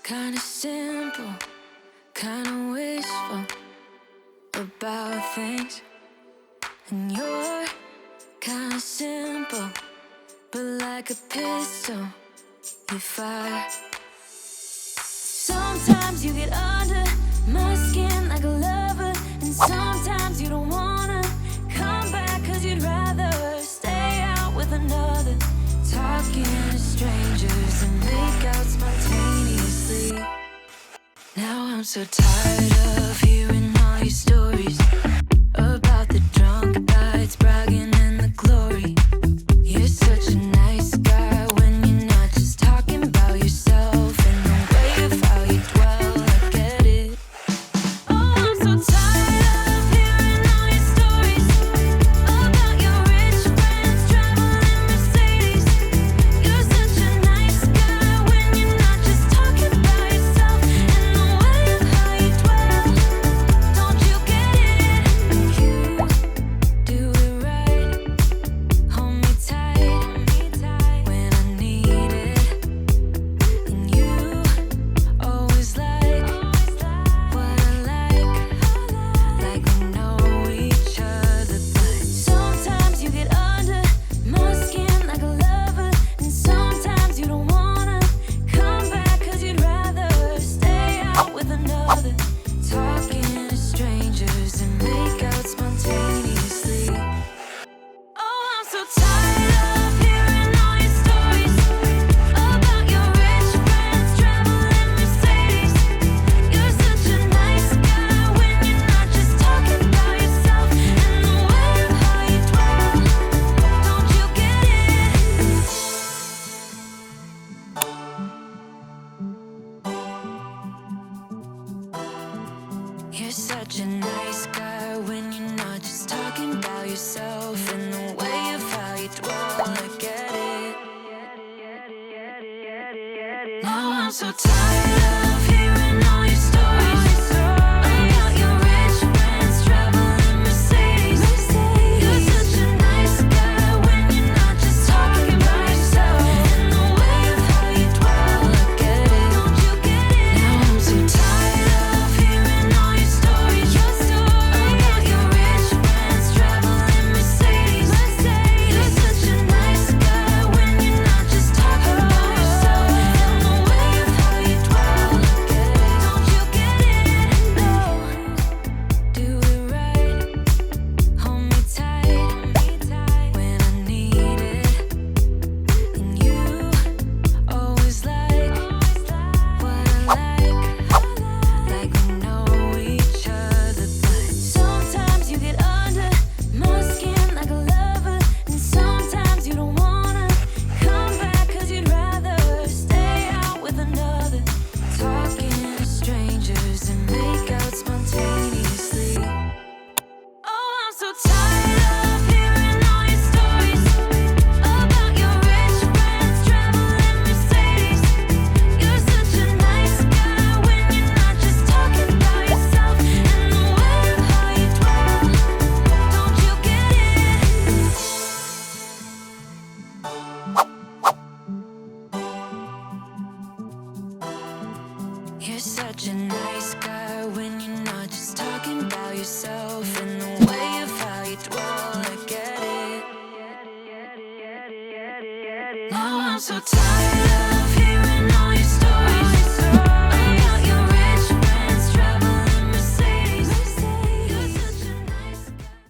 Kinda simple, kinda wishful about things. And you're kinda simple, but like a pistol, you fire. Sometimes you get under my skin like a lover, and sometimes you don't wanna come back 'cause you'd rather stay out with another. Talking to strangers and make out spontaneously. Now I'm so tired of hearing all your stories about the drunk nights, bragging in the glory. You're such a nice guy when you're not just talking about yourself and the way of how you dwell. I get it. Oh, I'm so tired of hearing all your stories about your rich friends traveling Mercedes. You're such a nice guy when you're not just talking about yourself and the way of how you dwell. Don't you get it? You do it right. Hold me tight when I need it. And you always like what I like we know each other. But sometimes you get under my skin like a lover, and sometimes you don't wanna come back 'cause you'd rather stay out with another. Talking to strangers and make out spontaneously. Oh, I'm so tired of hearing all your stories about your rich friends traveling Mercedes. You're such a nice guy when you're not just talking about yourself and the way of how you dwell. Don't you get it? You're such a nice guy when you're not just talking about yourself and the way of how you dwell. I get it. Now I'm so tired of hearing all your stories about your rich friends traveling Mercedes. You're such a nice guy when you're not just talking about yourself and the way of how you dwell. I get it. Don't you get it? Now I'm so tired of hearing all your stories about your rich friends traveling Mercedes. You're such a nice guy when you're not just talking about yourself and the way of how you dwell. I get it. Don't you get it? No, do it right. Hold me tight when I need it. And you always like what I like we know each other. But sometimes you get under my skin like a lover, and sometimes you don't wanna come back 'cause you'd rather stay out with another. Talking to strangers and make out spontaneously. Oh, I'm so tired of hearing all your stories about your rich friends traveling Mercedes. You're such a nice guy when you're not just talking about yourself and the way of how you dwell. Don't you get it? You're such a nice guy when you're not just talking about yourself and the way of how you dwell. I get it. Now I'm so tired of